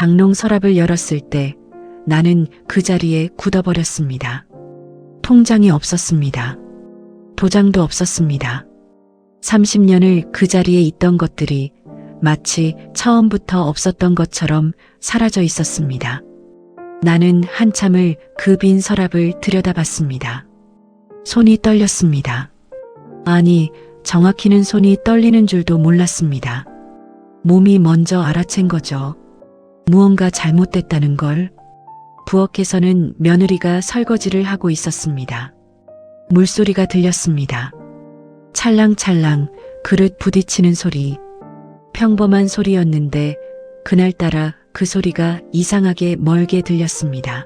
장롱 서랍을 열었을 때 나는 그 자리에 굳어버렸습니다. 통장이 없었습니다. 도장도 없었습니다. 30년을 그 자리에 있던 것들이 마치 처음부터 없었던 것처럼 사라져 있었습니다. 나는 한참을 그 빈 서랍을 들여다봤습니다. 손이 떨렸습니다. 아니, 정확히는 손이 떨리는 줄도 몰랐습니다. 몸이 먼저 알아챈 거죠. 무언가 잘못됐다는 걸. 부엌에서는 며느리가 설거지를 하고 있었습니다. 물소리가 들렸습니다. 찰랑찰랑 그릇 부딪히는 소리. 평범한 소리였는데 그날따라 그 소리가 이상하게 멀게 들렸습니다.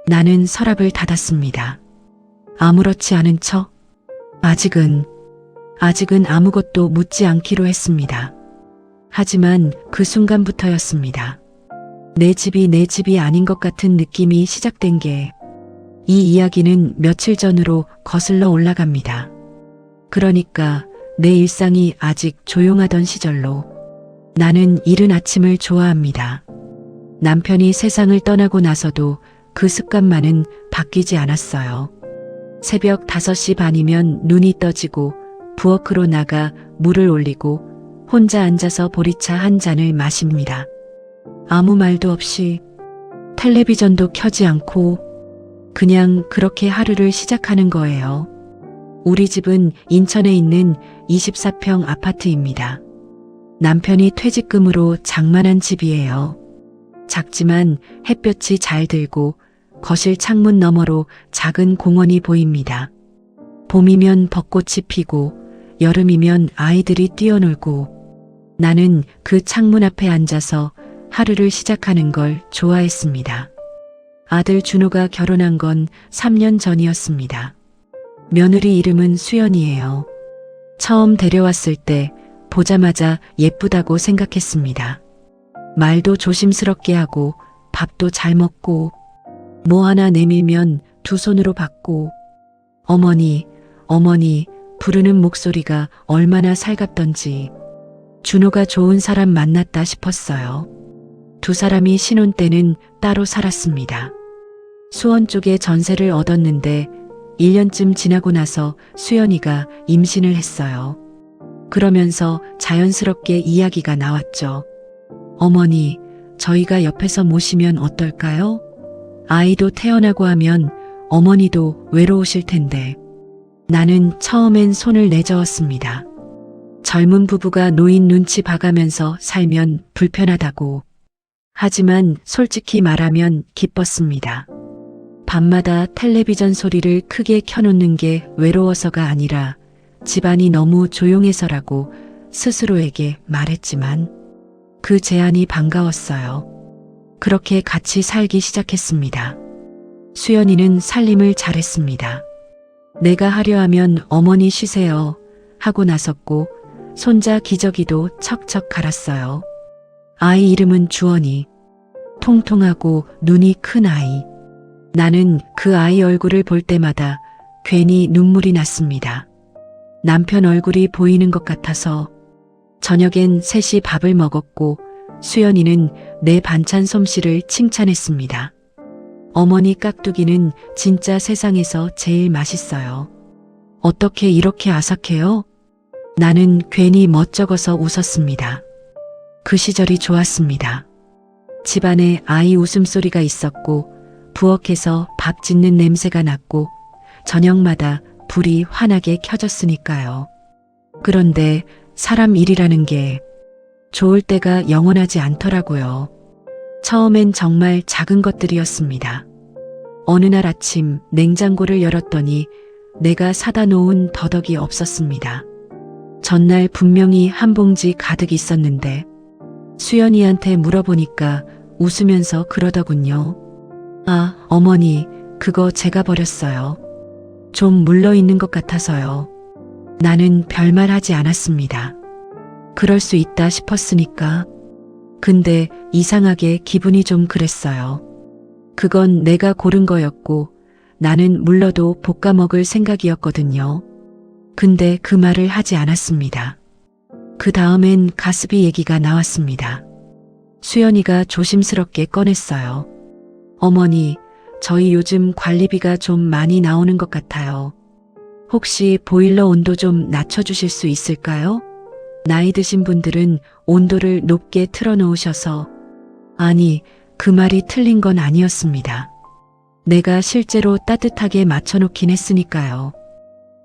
나는 서랍을 닫았습니다. 아무렇지 않은 척 아직은 아무것도 묻지 않기로 했습니다. 하지만 그 순간부터였습니다. 내 집이 아닌 것 같은 느낌이 시작된 게, 이 이야기는 며칠 전으로 거슬러 올라갑니다. 그러니까 내 일상이 아직 조용하던 시절로. 나는 이른 아침을 좋아합니다. 남편이 세상을 떠나고 나서도 그 습관만은 바뀌지 않았어요. 새벽 5시 반이면 눈이 떠지고 부엌으로 나가 물을 올리고 혼자 앉아서 보리차 한 잔을 마십니다. 아무 말도 없이, 텔레비전도 켜지 않고 그냥 그렇게 하루를 시작하는 거예요. 우리 집은 인천에 있는 24평 아파트입니다. 남편이 퇴직금으로 장만한 집이에요. 작지만 햇볕이 잘 들고 거실 창문 너머로 작은 공원이 보입니다. 봄이면 벚꽃이 피고 여름이면 아이들이 뛰어놀고, 나는 그 창문 앞에 앉아서 하루를 시작하는 걸 좋아했습니다. 아들 준호가 결혼한 건 3년 전이었습니다. 며느리 이름은 수연이에요. 처음 데려왔을 때 보자마자 예쁘다고 생각했습니다. 말도 조심스럽게 하고 밥도 잘 먹고 뭐 하나 내밀면 두 손으로 받고 어머니 부르는 목소리가 얼마나 살갑던지. 준호가 좋은 사람 만났다 싶었어요. 두 사람이 신혼 때는 따로 살았습니다. 수원 쪽에 전세를 얻었는데 1년쯤 지나고 나서 수연이가 임신을 했어요. 그러면서 자연스럽게 이야기가 나왔죠. 어머니, 저희가 옆에서 모시면 어떨까요? 아이도 태어나고 하면 어머니도 외로우실 텐데. 나는 처음엔 손을 내저었습니다. 젊은 부부가 노인 눈치 봐가면서 살면 불편하다고. 하지만 솔직히 말하면 기뻤습니다. 밤마다 텔레비전 소리를 크게 켜놓는 게 외로워서가 아니라 집안이 너무 조용해서라고 스스로에게 말했지만 그 제안이 반가웠어요. 그렇게 같이 살기 시작했습니다. 수연이는 살림을 잘했습니다. 내가 하려 하면 어머니 쉬세요 하고 나섰고 손자 기저귀도 척척 갈았어요. 아이 이름은 주원이. 통통하고 눈이 큰 아이. 나는 그 아이 얼굴을 볼 때마다 괜히 눈물이 났습니다. 남편 얼굴이 보이는 것 같아서. 저녁엔 셋이 밥을 먹었고 수연이는 내 반찬 솜씨를 칭찬했습니다. 어머니 깍두기는 진짜 세상에서 제일 맛있어요. 어떻게 이렇게 아삭해요? 나는 괜히 멋쩍어서 웃었습니다. 그 시절이 좋았습니다. 집안에 아이 웃음소리가 있었고 부엌에서 밥 짓는 냄새가 났고 저녁마다 불이 환하게 켜졌으니까요. 그런데 사람 일이라는 게 좋을 때가 영원하지 않더라고요. 처음엔 정말 작은 것들이었습니다. 어느 날 아침 냉장고를 열었더니 내가 사다 놓은 더덕이 없었습니다. 전날 분명히 한 봉지 가득 있었는데 수연이한테 물어보니까 웃으면서 그러더군요. 아, 어머니, 그거 제가 버렸어요. 좀 물러있는 것 같아서요. 나는 별말 하지 않았습니다. 그럴 수 있다 싶었으니까. 근데 이상하게 기분이 좀 그랬어요. 그건 내가 고른 거였고 나는 물러도 볶아 먹을 생각이었거든요. 근데 그 말을 하지 않았습니다. 그 다음엔 가스비 얘기가 나왔습니다. 수연이가 조심스럽게 꺼냈어요. 어머니, 저희 요즘 관리비가 좀 많이 나오는 것 같아요. 혹시 보일러 온도 좀 낮춰주실 수 있을까요? 나이 드신 분들은 온도를 높게 틀어놓으셔서. 아니, 그 말이 틀린 건 아니었습니다. 내가 실제로 따뜻하게 맞춰놓긴 했으니까요.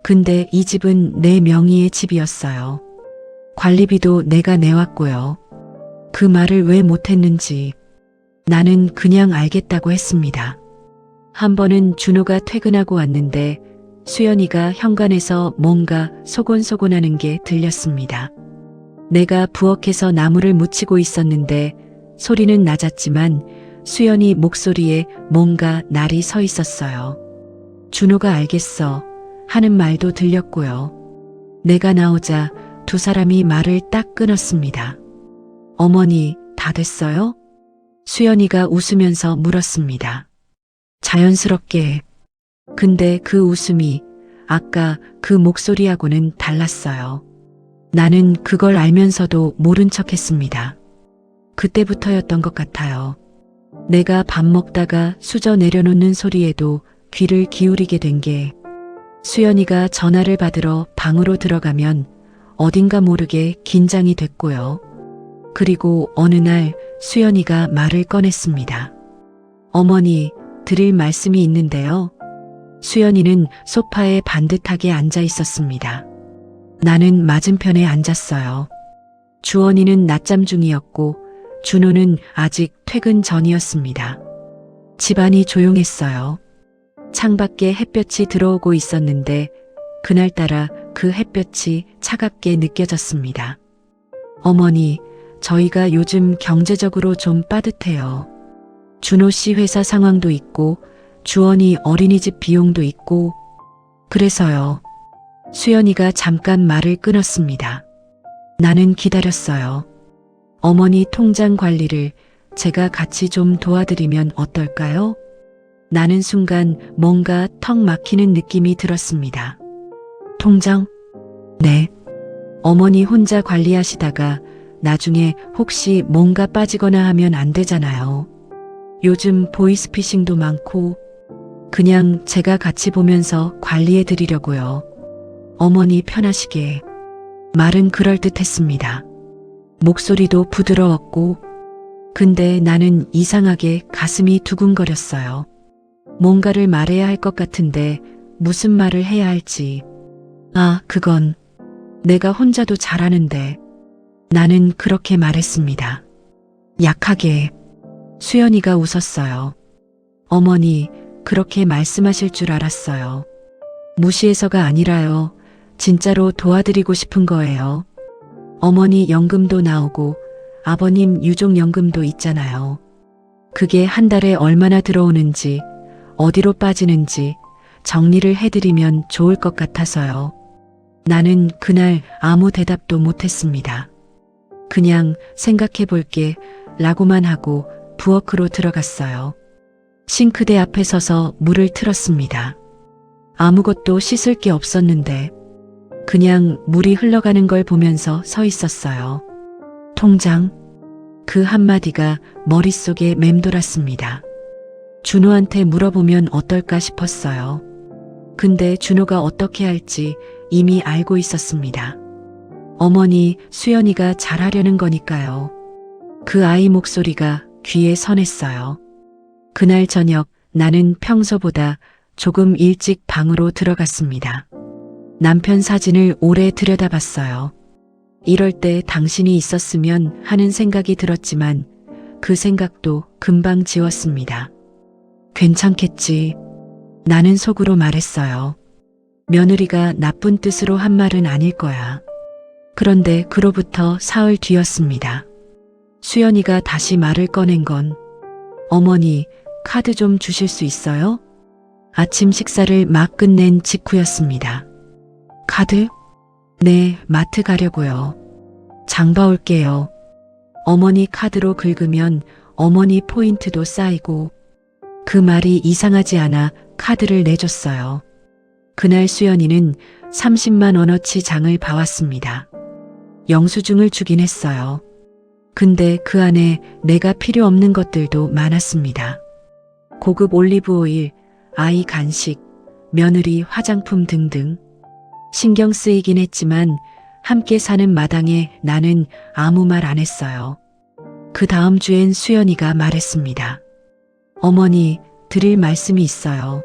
근데 이 집은 내 명의의 집이었어요. 관리비도 내가 내왔고요. 그 말을 왜 못했는지 나는 그냥 알겠다고 했습니다. 한 번은 준호가 퇴근하고 왔는데 수연이가 현관에서 뭔가 소곤소곤하는 게 들렸습니다. 내가 부엌에서 나무를 묻히고 있었는데 소리는 낮았지만 수연이 목소리에 뭔가 날이 서 있었어요. 준호가 알겠어 하는 말도 들렸고요. 내가 나오자 두 사람이 말을 딱 끊었습니다. 어머니, 다 됐어요? 수연이가 웃으면서 물었습니다. 자연스럽게. 근데 그 웃음이 아까 그 목소리하고는 달랐어요. 나는 그걸 알면서도 모른 척 했습니다. 그때부터였던 것 같아요. 내가 밥 먹다가 수저 내려놓는 소리에도 귀를 기울이게 된 게 수연이가 전화를 받으러 방으로 들어가면 어딘가 모르게 긴장이 됐고요. 그리고 어느 날 수연이가 말을 꺼냈습니다. 어머니, 드릴 말씀이 있는데요. 수연이는 소파에 반듯하게 앉아 있었습니다. 나는 맞은편에 앉았어요. 주원이는 낮잠 중이었고 준호는 아직 퇴근 전이었습니다. 집안이 조용했어요. 창밖에 햇볕이 들어오고 있었는데 그날따라 그 햇볕이 차갑게 느껴졌습니다. 어머니, 저희가 요즘 경제적으로 좀 빠듯해요. 준호 씨 회사 상황도 있고 주원이 어린이집 비용도 있고 그래서요. 수연이가 잠깐 말을 끊었습니다. 나는 기다렸어요. 어머니 통장 관리를 제가 같이 좀 도와드리면 어떨까요? 나는 순간 뭔가 턱 막히는 느낌이 들었습니다. 통장? 네. 어머니 혼자 관리하시다가 나중에 혹시 뭔가 빠지거나 하면 안 되잖아요. 요즘 보이스피싱도 많고 그냥 제가 같이 보면서 관리해 드리려고요. 어머니 편하시게. 말은 그럴듯했습니다. 목소리도 부드러웠고 근데 나는 이상하게 가슴이 두근거렸어요. 뭔가를 말해야 할 것 같은데 무슨 말을 해야 할지. 그건 내가 혼자도 잘하는데. 나는 그렇게 말했습니다. 약하게. 수연이가 웃었어요. 어머니, 그렇게 말씀하실 줄 알았어요. 무시해서가 아니라요. 진짜로 도와드리고 싶은 거예요. 어머니 연금도 나오고 아버님 유족연금도 있잖아요. 그게 한 달에 얼마나 들어오는지, 어디로 빠지는지 정리를 해드리면 좋을 것 같아서요. 나는 그날 아무 대답도 못했습니다. 그냥 생각해 볼게 라고만 하고 부엌으로 들어갔어요. 싱크대 앞에 서서 물을 틀었습니다. 아무것도 씻을 게 없었는데 그냥 물이 흘러가는 걸 보면서 서 있었어요. 통장? 그 한마디가 머릿속에 맴돌았습니다. 준호한테 물어보면 어떨까 싶었어요. 근데 준호가 어떻게 할지 이미 알고 있었습니다. 어머니, 수연이가 잘하려는 거니까요. 그 아이 목소리가 귀에 선했어요. 그날 저녁 나는 평소보다 조금 일찍 방으로 들어갔습니다. 남편 사진을 오래 들여다봤어요. 이럴 때 당신이 있었으면 하는 생각이 들었지만 그 생각도 금방 지웠습니다. 괜찮겠지. 나는 속으로 말했어요. 며느리가 나쁜 뜻으로 한 말은 아닐 거야. 그런데 그로부터 사흘 뒤였습니다. 수연이가 다시 말을 꺼낸 건 어머니, 카드 좀 주실 수 있어요? 아침 식사를 막 끝낸 직후였습니다. 카드? 네, 마트 가려고요. 장 봐올게요. 어머니 카드로 긁으면 어머니 포인트도 쌓이고 그 말이 이상하지 않아 카드를 내줬어요. 그날 수연이는 30만 원어치 장을 봐왔습니다. 영수증을 주긴 했어요. 근데 그 안에 내가 필요 없는 것들도 많았습니다. 고급 올리브 오일, 아이 간식, 며느리 화장품 등등. 신경 쓰이긴 했지만 함께 사는 마당에 나는 아무 말 안 했어요. 그 다음 주엔 수연이가 말했습니다. 어머니, 드릴 말씀이 있어요.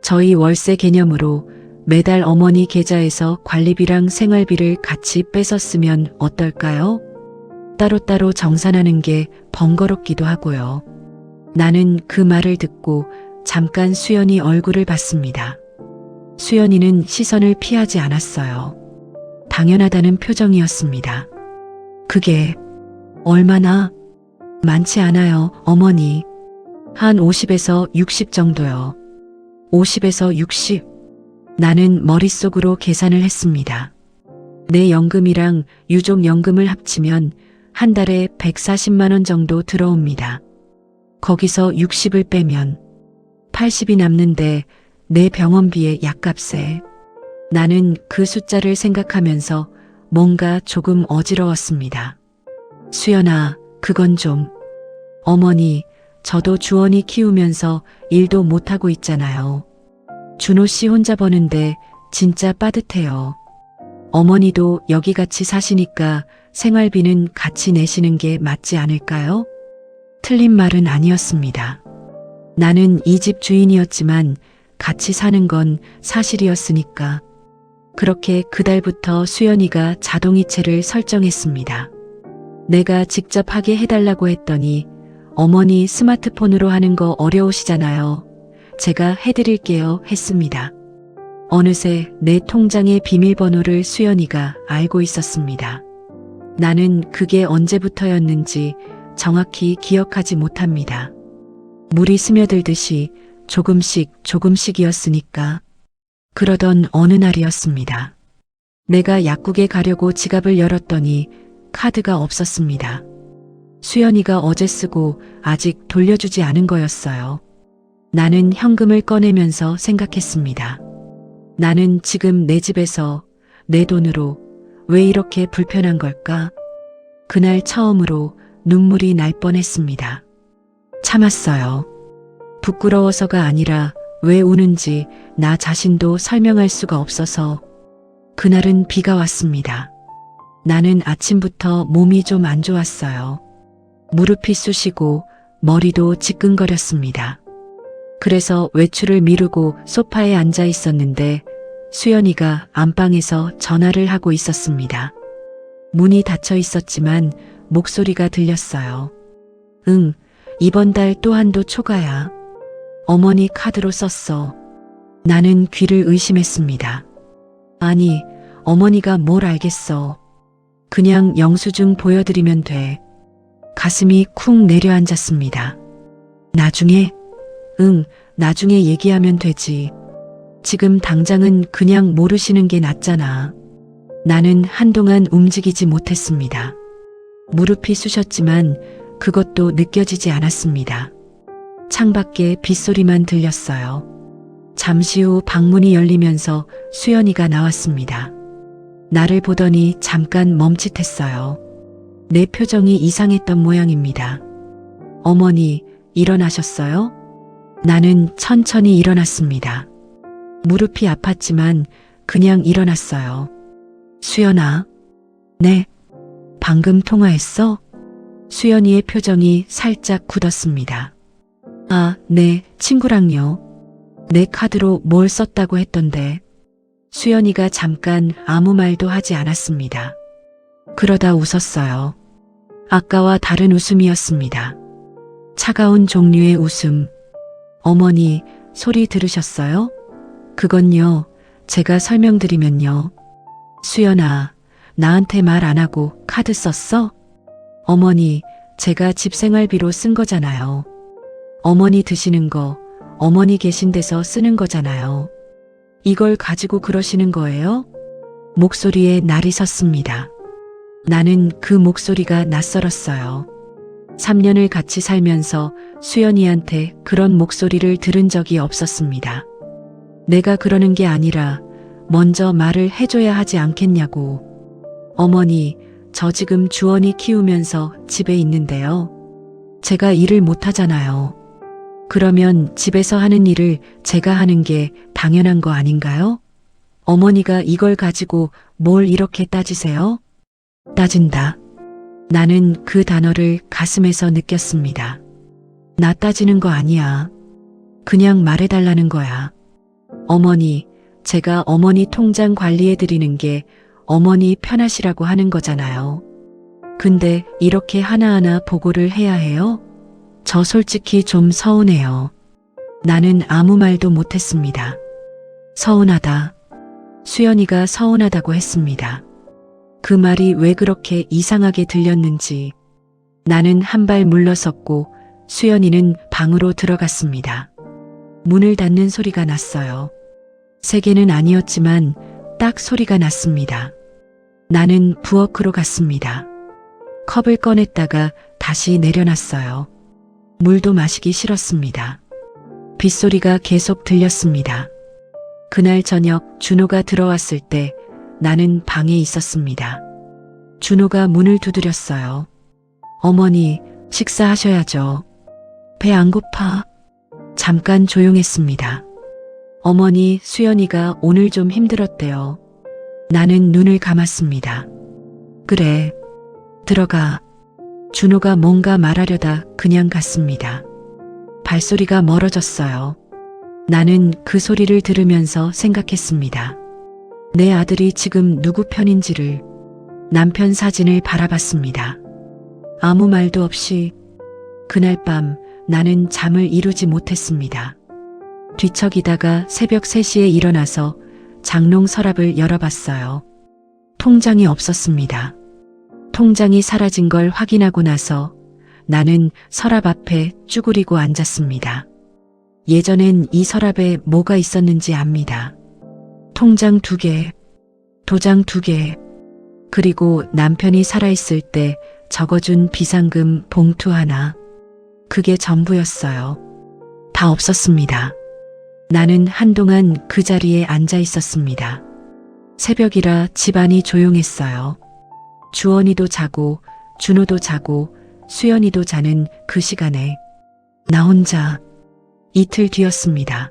저희 월세 개념으로 매달 어머니 계좌에서 관리비랑 생활비를 같이 뺏었으면 어떨까요? 따로따로 정산하는 게 번거롭기도 하고요. 나는 그 말을 듣고 잠깐 수연이 얼굴을 봤습니다. 수연이는 시선을 피하지 않았어요. 당연하다는 표정이었습니다. 그게 얼마나? 많지 않아요, 어머니. 한 50에서 60 정도요. 50에서 60. 나는 머릿속으로 계산을 했습니다. 내 연금이랑 유족연금을 합치면 한 달에 140만 원 정도 들어옵니다. 거기서 60을 빼면 80이 남는데 내 병원비에 약값에. 나는 그 숫자를 생각하면서 뭔가 조금 어지러웠습니다. 수연아, 그건 좀. 어머니, 저도 주원이 키우면서 일도 못하고 있잖아요. 준호 씨 혼자 버는데 진짜 빠듯해요. 어머니도 여기 같이 사시니까 생활비는 같이 내시는 게 맞지 않을까요? 틀린 말은 아니었습니다. 나는 이 집 주인이었지만 같이 사는 건 사실이었으니까. 그렇게 그달부터 수연이가 자동이체를 설정했습니다. 내가 직접 하게 해달라고 했더니 어머니 스마트폰으로 하는 거 어려우시잖아요. 제가 해드릴게요 했습니다. 어느새 내 통장의 비밀번호를 수연이가 알고 있었습니다. 나는 그게 언제부터였는지 정확히 기억하지 못합니다. 물이 스며들듯이 조금씩이었으니까. 그러던 어느 날이었습니다. 내가 약국에 가려고 지갑을 열었더니 카드가 없었습니다. 수연이가 어제 쓰고 아직 돌려주지 않은 거였어요. 나는 현금을 꺼내면서 생각했습니다. 나는 지금 내 집에서 내 돈으로 왜 이렇게 불편한 걸까? 그날 처음으로 눈물이 날 뻔했습니다. 참았어요. 부끄러워서가 아니라 왜 우는지 나 자신도 설명할 수가 없어서. 그날은 비가 왔습니다. 나는 아침부터 몸이 좀 안 좋았어요. 무릎이 쑤시고 머리도 지끈거렸습니다. 그래서 외출을 미루고 소파에 앉아 있었는데 수연이가 안방에서 전화를 하고 있었습니다. 문이 닫혀 있었지만 목소리가 들렸어요. 응, 이번 달 또 한도 초과야. 어머니 카드로 썼어. 나는 귀를 의심했습니다. 아니, 어머니가 뭘 알겠어. 그냥 영수증 보여드리면 돼. 가슴이 쿵 내려앉았습니다. 나중에? 응, 나중에 얘기하면 되지. 지금 당장은 그냥 모르시는 게 낫잖아. 나는 한동안 움직이지 못했습니다. 무릎이 쑤셨지만 그것도 느껴지지 않았습니다. 창밖에 빗소리만 들렸어요. 잠시 후 방문이 열리면서 수연이가 나왔습니다. 나를 보더니 잠깐 멈칫했어요. 내 표정이 이상했던 모양입니다. 어머니, 일어나셨어요? 나는 천천히 일어났습니다. 무릎이 아팠지만 그냥 일어났어요. 수연아. 네. 방금 통화했어? 수연이의 표정이 살짝 굳었습니다. 아, 네, 친구랑요. 내 카드로 뭘 썼다고 했던데. 수연이가 잠깐 아무 말도 하지 않았습니다. 그러다 웃었어요. 아까와 다른 웃음이었습니다. 차가운 종류의 웃음. 어머니, 소리 들으셨어요? 그건요, 제가 설명드리면요. 수연아, 나한테 말 안 하고 카드 썼어? 어머니, 제가 집 생활비로 쓴 거잖아요. 어머니 드시는 거, 어머니 계신 데서 쓰는 거잖아요. 이걸 가지고 그러시는 거예요? 목소리에 날이 섰습니다. 나는 그 목소리가 낯설었어요. 3년을 같이 살면서 수연이한테 그런 목소리를 들은 적이 없었습니다. 내가 그러는 게 아니라 먼저 말을 해줘야 하지 않겠냐고. 어머니, 저 지금 주원이 키우면서 집에 있는데요. 제가 일을 못하잖아요. 그러면 집에서 하는 일을 제가 하는 게 당연한 거 아닌가요? 어머니가 이걸 가지고 뭘 이렇게 따지세요? 따진다. 나는 그 단어를 가슴에서 느꼈습니다. 나 따지는 거 아니야. 그냥 말해달라는 거야. 어머니, 제가 어머니 통장 관리해드리는 게 어머니 편하시라고 하는 거잖아요. 근데 이렇게 하나하나 보고를 해야 해요? 저 솔직히 좀 서운해요. 나는 아무 말도 못했습니다. 서운하다. 수연이가 서운하다고 했습니다. 그 말이 왜 그렇게 이상하게 들렸는지 나는 한 발 물러섰고 수연이는 방으로 들어갔습니다. 문을 닫는 소리가 났어요. 세게는 아니었지만 딱 소리가 났습니다. 나는 부엌으로 갔습니다. 컵을 꺼냈다가 다시 내려놨어요. 물도 마시기 싫었습니다. 빗소리가 계속 들렸습니다. 그날 저녁 준호가 들어왔을 때 나는 방에 있었습니다. 준호가 문을 두드렸어요. 어머니, 식사하셔야죠. 배 안 고파? 잠깐 조용했습니다. 어머니, 수연이가 오늘 좀 힘들었대요. 나는 눈을 감았습니다. 그래, 들어가. 준호가 뭔가 말하려다 그냥 갔습니다. 발소리가 멀어졌어요. 나는 그 소리를 들으면서 생각했습니다. 내 아들이 지금 누구 편인지를. 남편 사진을 바라봤습니다. 아무 말도 없이 그날 밤 나는 잠을 이루지 못했습니다. 뒤척이다가 새벽 3시에 일어나서 장롱 서랍을 열어봤어요. 통장이 없었습니다. 통장이 사라진 걸 확인하고 나서 나는 서랍 앞에 쭈그리고 앉았습니다. 예전엔 이 서랍에 뭐가 있었는지 압니다. 통장 2개, 도장 2개, 그리고 남편이 살아있을 때 적어준 비상금 봉투 하나. 그게 전부였어요. 다 없었습니다. 나는 한동안 그 자리에 앉아 있었습니다. 새벽이라 집안이 조용했어요. 주원이도 자고 준호도 자고 수연이도 자는 그 시간에 나 혼자. 이틀 뒤였습니다.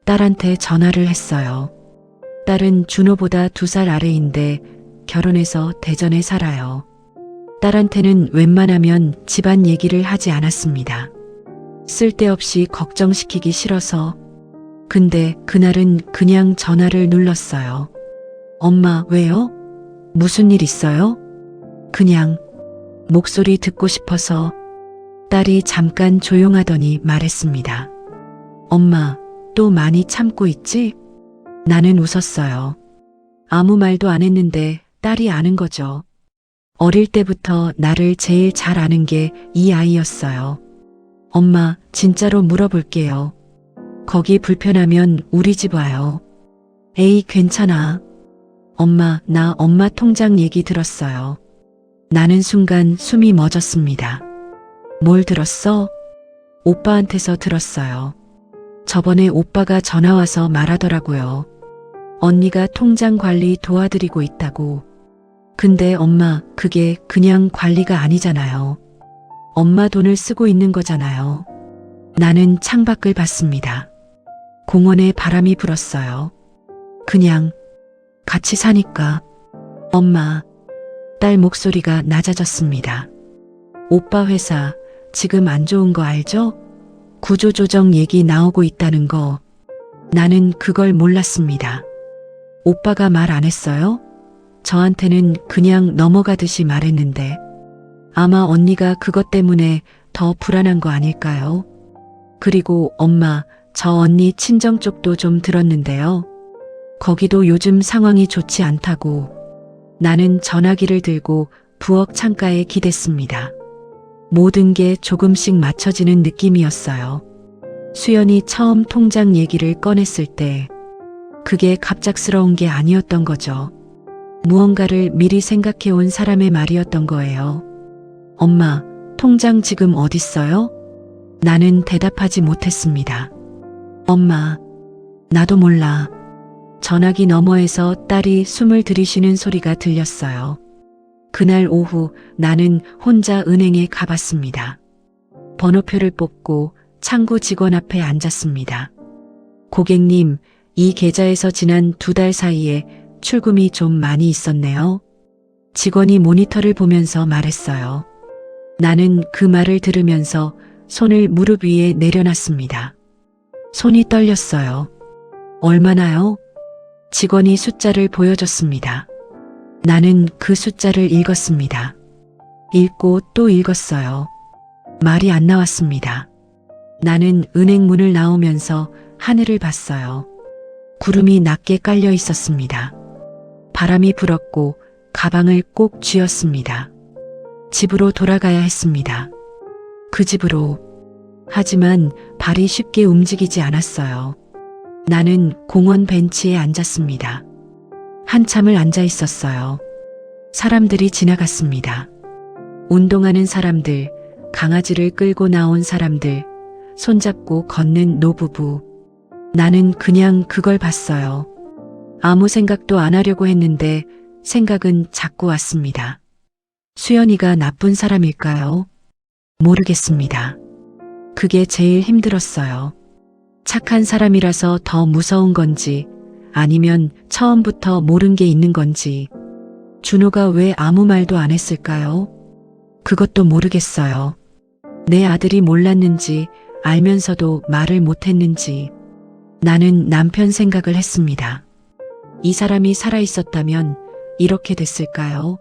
딸한테 전화를 했어요. 딸은 준호보다 2살 아래인데 결혼해서 대전에 살아요. 딸한테는 웬만하면 집안 얘기를 하지 않았습니다. 쓸데없이 걱정시키기 싫어서. 근데 그날은 그냥 전화를 눌렀어요. 엄마, 왜요? 무슨 일 있어요? 그냥 목소리 듣고 싶어서. 딸이 잠깐 조용하더니 말했습니다. 엄마, 또 많이 참고 있지? 나는 웃었어요. 아무 말도 안 했는데 딸이 아는 거죠. 어릴 때부터 나를 제일 잘 아는 게 이 아이였어요. 엄마, 진짜로 물어볼게요. 거기 불편하면 우리 집 와요. 에이, 괜찮아. 엄마, 나 엄마 통장 얘기 들었어요. 나는 순간 숨이 멎었습니다. 뭘 들었어? 오빠한테서 들었어요. 저번에 오빠가 전화와서 말하더라고요. 언니가 통장 관리 도와드리고 있다고. 근데 엄마, 그게 그냥 관리가 아니잖아요. 엄마 돈을 쓰고 있는 거잖아요. 나는 창밖을 봤습니다. 공원에 바람이 불었어요. 그냥 같이 사니까. 엄마, 딸 목소리가 낮아졌습니다. 오빠 회사 지금 안 좋은 거 알죠? 구조조정 얘기 나오고 있다는 거. 나는 그걸 몰랐습니다. 오빠가 말 안 했어요? 저한테는 그냥 넘어가듯이 말했는데 아마 언니가 그것 때문에 더 불안한 거 아닐까요? 그리고 엄마, 저 언니 친정 쪽도 좀 들었는데요. 거기도 요즘 상황이 좋지 않다고. 나는 전화기를 들고 부엌 창가에 기댔습니다. 모든 게 조금씩 맞춰지는 느낌이었어요. 수연이 처음 통장 얘기를 꺼냈을 때 그게 갑작스러운 게 아니었던 거죠. 무언가를 미리 생각해 온 사람의 말이었던 거예요. 엄마, 통장 지금 어딨어요? 나는 대답하지 못했습니다. 엄마, 나도 몰라. 전화기 너머에서 딸이 숨을 들이쉬는 소리가 들렸어요. 그날 오후 나는 혼자 은행에 가봤습니다. 번호표를 뽑고 창구 직원 앞에 앉았습니다. 고객님, 이 계좌에서 지난 2달 사이에 출금이 좀 많이 있었네요. 직원이 모니터를 보면서 말했어요. 나는 그 말을 들으면서 손을 무릎 위에 내려놨습니다. 손이 떨렸어요. 얼마나요? 직원이 숫자를 보여줬습니다. 나는 그 숫자를 읽었습니다. 읽고 또 읽었어요. 말이 안 나왔습니다. 나는 은행 문을 나오면서 하늘을 봤어요. 구름이 낮게 깔려 있었습니다. 바람이 불었고 가방을 꼭 쥐었습니다. 집으로 돌아가야 했습니다. 그 집으로. 하지만 발이 쉽게 움직이지 않았어요. 나는 공원 벤치에 앉았습니다. 한참을 앉아 있었어요. 사람들이 지나갔습니다. 운동하는 사람들, 강아지를 끌고 나온 사람들, 손잡고 걷는 노부부. 나는 그냥 그걸 봤어요. 아무 생각도 안 하려고 했는데 생각은 자꾸 왔습니다. 수연이가 나쁜 사람일까요? 모르겠습니다. 그게 제일 힘들었어요. 착한 사람이라서 더 무서운 건지 아니면 처음부터 모른 게 있는 건지. 준호가 왜 아무 말도 안 했을까요? 그것도 모르겠어요. 내 아들이 몰랐는지 알면서도 말을 못했는지. 나는 남편 생각을 했습니다. 이 사람이 살아있었다면 이렇게 됐을까요?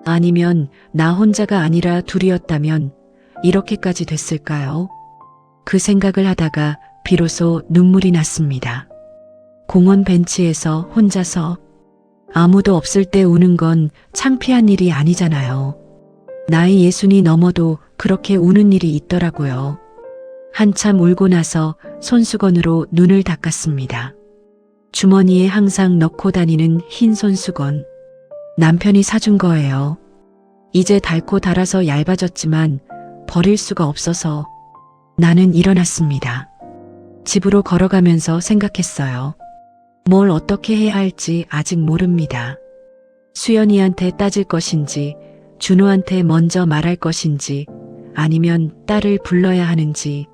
아니면 나 혼자가 아니라 둘이었다면 이렇게까지 됐을까요? 그 생각을 하다가 비로소 눈물이 났습니다. 공원 벤치에서 혼자서 아무도 없을 때 우는 건 창피한 일이 아니잖아요. 나이 60이 넘어도 그렇게 우는 일이 있더라고요. 한참 울고 나서 손수건으로 눈을 닦았습니다. 주머니에 항상 넣고 다니는 흰 손수건. 남편이 사준 거예요. 이제 닳고 닳아서 얇아졌지만 버릴 수가 없어서. 나는 일어났습니다. 집으로 걸어가면서 생각했어요. 뭘 어떻게 해야 할지 아직 모릅니다. 수연이한테 따질 것인지, 준호한테 먼저 말할 것인지, 아니면 딸을 불러야 하는지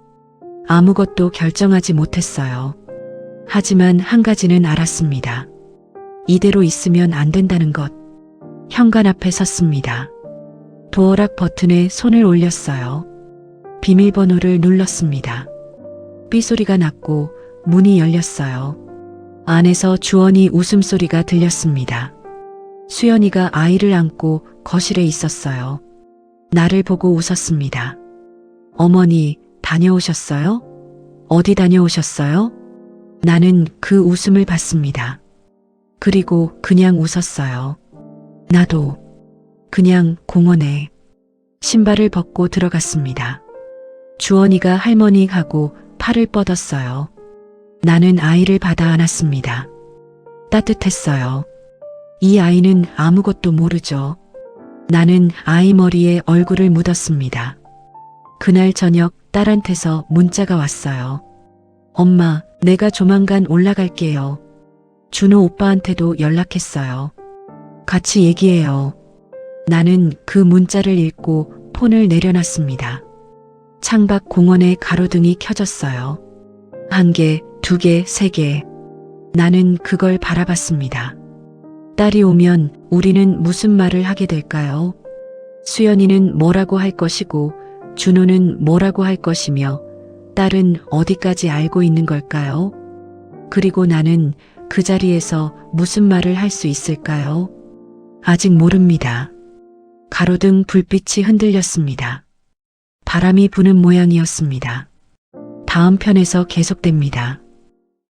아무것도 결정하지 못했어요. 하지만 한 가지는 알았습니다. 이대로 있으면 안 된다는 것. 현관 앞에 섰습니다. 도어락 버튼에 손을 올렸어요. 비밀번호를 눌렀습니다. 삐소리가 났고 문이 열렸어요. 안에서 주원이 웃음소리가 들렸습니다. 수연이가 아이를 안고 거실에 있었어요. 나를 보고 웃었습니다. 어머니, 다녀오셨어요? 어디 다녀오셨어요? 나는 그 웃음을 봤습니다. 그리고 그냥 웃었어요. 나도 그냥 공원에. 신발을 벗고 들어갔습니다. 주원이가 할머니 하고 팔을 뻗었어요. 나는 아이를 받아 안았습니다. 따뜻했어요. 이 아이는 아무것도 모르죠. 나는 아이 머리에 얼굴을 묻었습니다. 그날 저녁 딸한테서 문자가 왔어요. 엄마, 내가 조만간 올라갈게요. 준호 오빠한테도 연락했어요. 같이 얘기해요. 나는 그 문자를 읽고 폰을 내려놨습니다. 창밖 공원에 가로등이 켜졌어요. 1개, 2개, 3개. 나는 그걸 바라봤습니다. 딸이 오면 우리는 무슨 말을 하게 될까요? 수연이는 뭐라고 할 것이고 준호는 뭐라고 할 것이며 딸은 어디까지 알고 있는 걸까요? 그리고 나는 그 자리에서 무슨 말을 할 수 있을까요? 아직 모릅니다. 가로등 불빛이 흔들렸습니다. 바람이 부는 모양이었습니다. 다음 편에서 계속됩니다.